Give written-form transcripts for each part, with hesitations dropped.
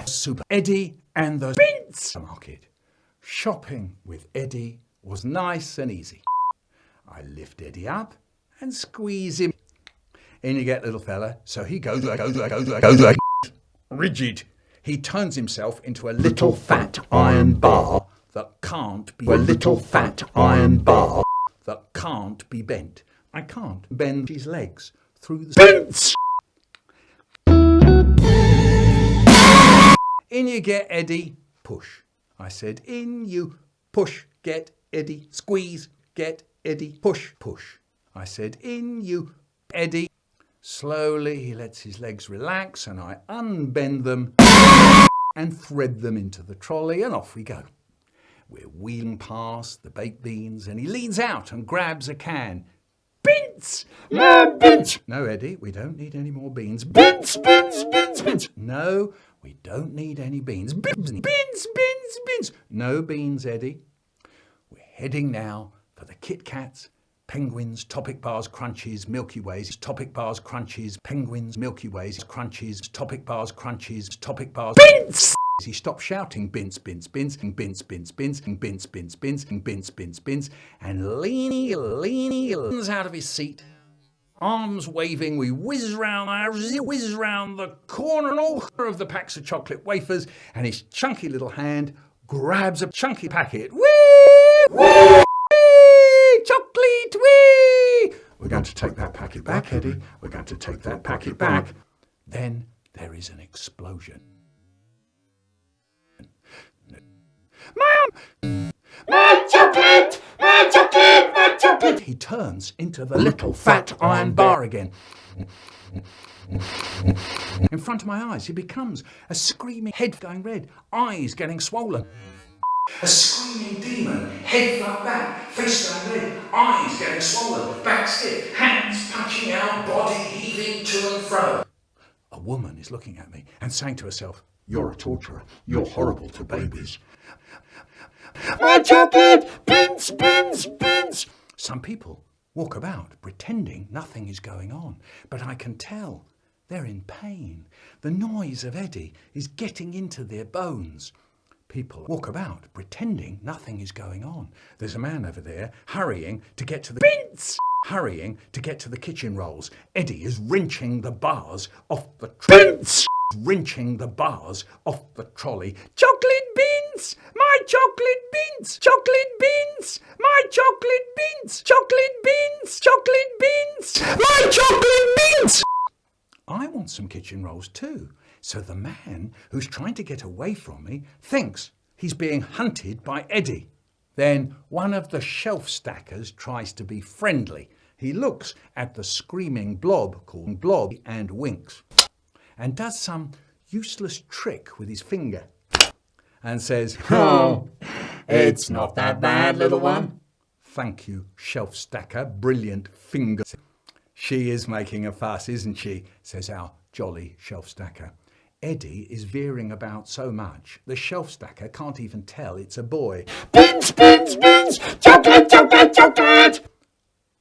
Super Eddie and the bintz market. Shopping with Eddie was nice and easy. I lift Eddie up and squeeze him. In you get, little fella. So he goes rigid. He turns himself into a little fat iron bar that can't be bent. I can't bend his legs through the bintz. In you get, Eddie, push. I said, in you push, get Eddie, squeeze, get Eddie, push, push. I said, in you, Eddie. Slowly he lets his legs relax and I unbend them and thread them into the trolley and off we go. We're wheeling past the baked beans and he leans out and grabs a can. Bintz! No, bintz! No, Eddie, we don't need any more beans. Bintz, bintz, bintz, bintz! No, we don't need any beans. Bintz, bintz, bintz, bintz! No beans, Eddie. We're heading now for the Kit Kats, penguins, topic bars, crunchies, Milky Ways, topic bars, crunchies, penguins, Milky Ways, crunchies, topic bars, crunchies, topic bars. Bintz! He stopped shouting bintz, bintz, bintz, and bintz, bintz, bintz, and bintz, bintz, bintz, and bintz, bintz, bintz, and leans out of his seat, arms waving. We whiz round the corner and all of the packs of chocolate wafers, and his chunky little hand grabs a chunky packet. Whee! Whee! Chocolate! Whee! We're going to take that packet back, Eddie. We're going to take that packet back. Then there is an explosion. My chocolate! My chocolate! My chocolate! He turns into the little fat iron bar again. In front of my eyes, he becomes a screaming head going red, eyes getting swollen. A screaming demon, head flat back, face going red, eyes getting swollen, back stiff, hands punching out, body heaving to and fro. A woman is looking at me and saying to herself, "You're a torturer. You're horrible to babies." My chocolate! Bintz, bintz, bintz! Some people walk about pretending nothing is going on, but I can tell they're in pain. The noise of Eddie is getting into their bones. People walk about pretending nothing is going on. There's a man over there hurrying to get to the bintz, hurrying to get to the kitchen rolls. Eddie is wrenching the bars off the bintz, wrenching the bars off the trolley. Chocolate beans! My chocolate beans! Chocolate beans! My chocolate beans! Chocolate beans! Chocolate beans! My chocolate beans! I want some kitchen rolls too. So the man who's trying to get away from me thinks he's being hunted by Eddie. Then one of the shelf stackers tries to be friendly. He looks at the screaming blob called Blob and winks and does some useless trick with his finger and says, "Oh, it's not that bad, little one." Thank you, shelf stacker, brilliant finger. She is making a fuss, isn't she? Says our jolly shelf stacker. Eddie is veering about so much, the shelf stacker can't even tell it's a boy. Bintz, bintz, bintz! Chocolate, chocolate, chocolate!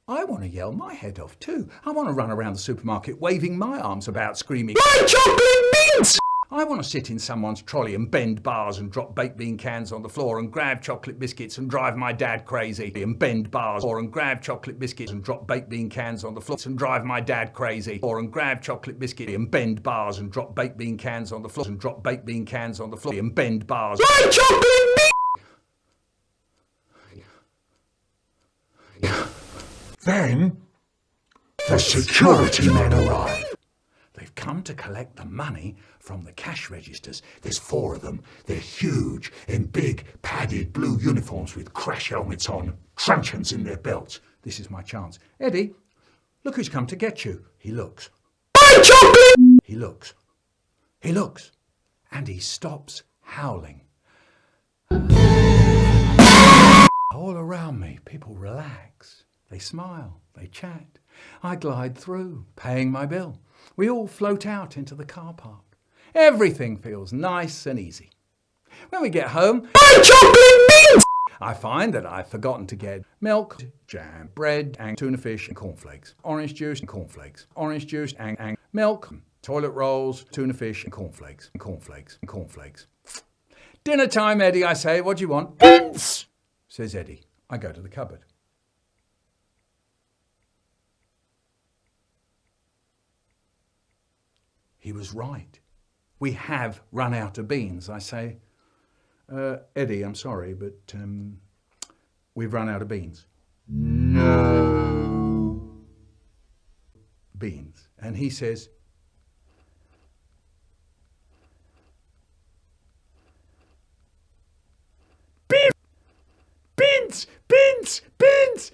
I want to yell my head off too. I want to run around the supermarket waving my arms about screaming, "My chocolate bintz!" I want to sit in someone's trolley and bend bars and drop baked bean cans on the floor and grab chocolate biscuits and drive my dad crazy and bend bars or and grab chocolate biscuits and drop baked bean cans on the floor and drive my dad crazy or and grab chocolate biscuit and bend bars and drop baked bean cans on the floor and drop baked bean cans on the floor and bend bars. My chocolate bean! Then the security men arrive. They've come to collect the money from the cash registers. There's 4 of them. They're huge, in big, padded blue uniforms with crash helmets on, truncheons in their belts. This is my chance. Eddie, look who's come to get you. He looks. My chocolate! He looks. He looks. And he stops howling. All around me, people relax. They smile. They chat. I glide through, paying my bill. We all float out into the car park. Everything feels nice and easy. When we get home, my chocolate beans! I find that I've forgotten to get milk, jam, bread, and tuna fish and cornflakes, orange juice and cornflakes, orange juice and milk, Toilet rolls, tuna fish, and cornflakes, and cornflakes, and cornflakes. Dinner time, Eddie, I say. What do you want? Bintz, says Eddie. I go to the cupboard. He was right. We have run out of beans. I say, Eddie, I'm sorry, but we've run out of beans. No. Beans. And he says, bintz, bintz, bintz, bintz.